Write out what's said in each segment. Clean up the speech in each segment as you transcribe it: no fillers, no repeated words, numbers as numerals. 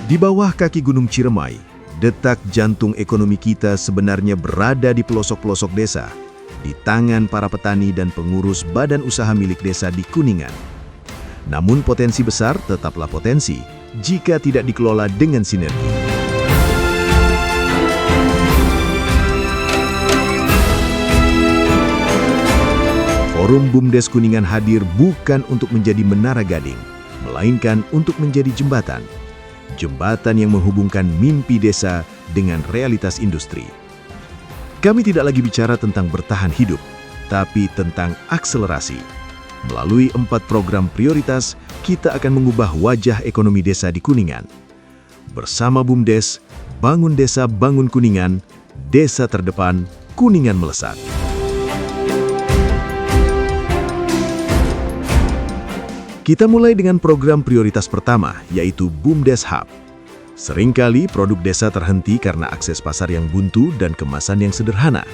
Di bawah kaki Gunung Ciremai, detak jantung ekonomi kita sebenarnya berada di pelosok-pelosok desa, di tangan para petani dan pengurus badan usaha milik desa di Kuningan. Namun potensi besar tetaplah potensi jika tidak dikelola dengan sinergi. Forum BUMDes Kuningan hadir bukan untuk menjadi menara gading, melainkan untuk menjadi jembatan. Jembatan yang menghubungkan mimpi desa dengan realitas industri. Kami tidak lagi bicara tentang bertahan hidup, tapi tentang akselerasi. Melalui 4 program prioritas, kita akan mengubah wajah ekonomi desa di Kuningan. Bersama BUMDes, bangun desa, bangun Kuningan, desa terdepan, Kuningan melesat. Kita mulai dengan program prioritas pertama, yaitu BUMDes Hub. Seringkali produk desa terhenti karena akses pasar yang buntu dan kemasan yang sederhana.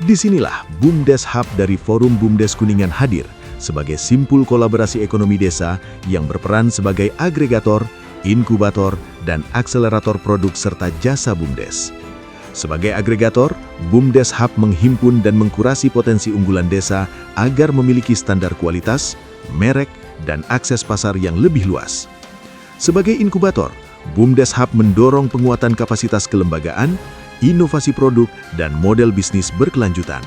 Disinilah BUMDes Hub dari Forum BUMDes Kuningan hadir sebagai simpul kolaborasi ekonomi desa yang berperan sebagai agregator, inkubator, dan akselerator produk serta jasa BUMDes. Sebagai agregator, BUMDes Hub menghimpun dan mengkurasi potensi unggulan desa agar memiliki standar kualitas, merek, dan akses pasar yang lebih luas. Sebagai inkubator, BUMDes Hub mendorong penguatan kapasitas kelembagaan, inovasi produk, dan model bisnis berkelanjutan.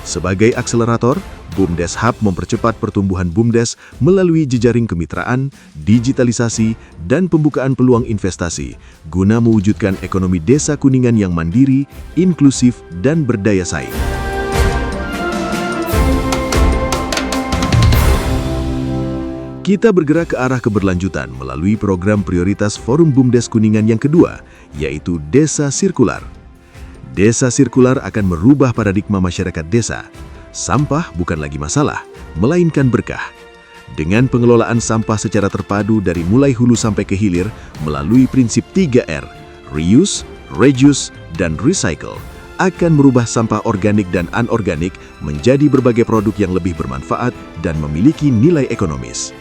Sebagai akselerator, BUMDes Hub mempercepat pertumbuhan BUMDes melalui jejaring kemitraan, digitalisasi, dan pembukaan peluang investasi, guna mewujudkan ekonomi desa Kuningan yang mandiri, inklusif, dan berdaya saing. Kita bergerak ke arah keberlanjutan melalui program prioritas Forum BUMDes Kuningan yang kedua, yaitu Desa Sirkular. Desa Sirkular akan merubah paradigma masyarakat desa. Sampah bukan lagi masalah, melainkan berkah. Dengan pengelolaan sampah secara terpadu dari mulai hulu sampai ke hilir melalui prinsip 3R, reuse, reduce, dan recycle, akan merubah sampah organik dan anorganik menjadi berbagai produk yang lebih bermanfaat dan memiliki nilai ekonomis.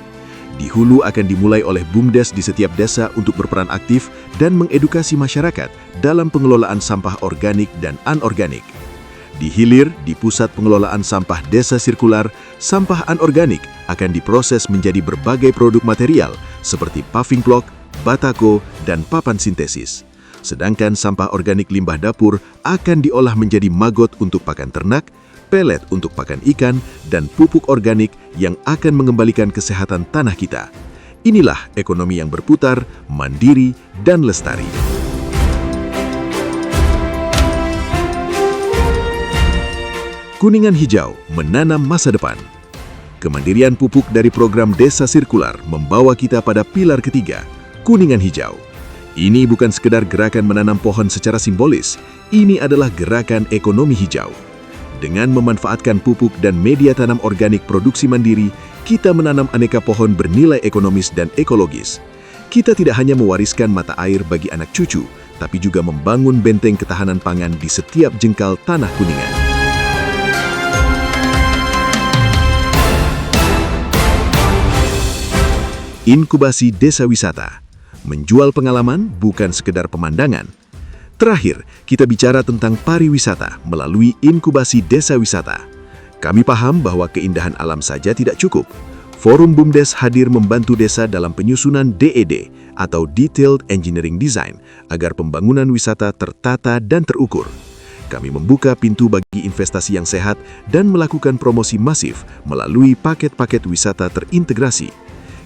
Di hulu akan dimulai oleh BUMDes di setiap desa untuk berperan aktif dan mengedukasi masyarakat dalam pengelolaan sampah organik dan anorganik. Di hilir, di pusat pengelolaan sampah desa sirkular, sampah anorganik akan diproses menjadi berbagai produk material seperti paving block, batako, dan papan sintesis. Sedangkan sampah organik limbah dapur akan diolah menjadi maggot untuk pakan ternak, pelet untuk pakan ikan, dan pupuk organik yang akan mengembalikan kesehatan tanah kita. Inilah ekonomi yang berputar, mandiri, dan lestari. Kuningan Hijau menanam masa depan. Kemandirian pupuk dari program Desa Sirkular membawa kita pada pilar ketiga, Kuningan Hijau. Ini bukan sekedar gerakan menanam pohon secara simbolis, ini adalah gerakan ekonomi hijau. Dengan memanfaatkan pupuk dan media tanam organik produksi mandiri, kita menanam aneka pohon bernilai ekonomis dan ekologis. Kita tidak hanya mewariskan mata air bagi anak cucu, tapi juga membangun benteng ketahanan pangan di setiap jengkal tanah Kuningan. Inkubasi desa wisata. Menjual pengalaman bukan sekedar pemandangan. Terakhir, kita bicara tentang pariwisata melalui inkubasi desa wisata. Kami paham bahwa keindahan alam saja tidak cukup. Forum BUMDes hadir membantu desa dalam penyusunan DED atau Detailed Engineering Design agar pembangunan wisata tertata dan terukur. Kami membuka pintu bagi investasi yang sehat dan melakukan promosi masif melalui paket-paket wisata terintegrasi.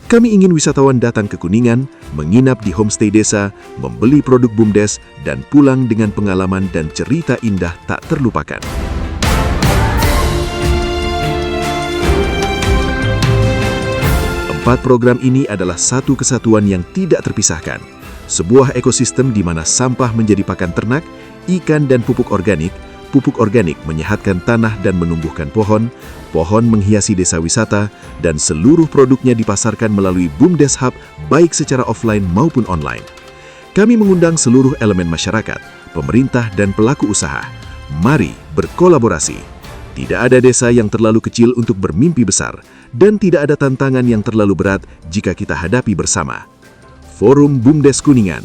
Kami ingin wisatawan datang ke Kuningan, menginap di homestay desa, membeli produk BUMDes, dan pulang dengan pengalaman dan cerita indah tak terlupakan. 4 program ini adalah satu kesatuan yang tidak terpisahkan. Sebuah ekosistem di mana sampah menjadi pakan ternak, ikan dan pupuk organik menyehatkan tanah dan menumbuhkan pohon, pohon menghiasi desa wisata, dan seluruh produknya dipasarkan melalui BUMDes Hub baik secara offline maupun online. Kami mengundang seluruh elemen masyarakat, pemerintah, dan pelaku usaha. Mari berkolaborasi. Tidak ada desa yang terlalu kecil untuk bermimpi besar, dan tidak ada tantangan yang terlalu berat jika kita hadapi bersama. Forum BUMDes Kuningan.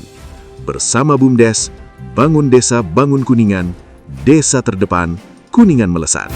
Bersama BUMDes, bangun desa, bangun Kuningan, desa terdepan, Kuningan melesat.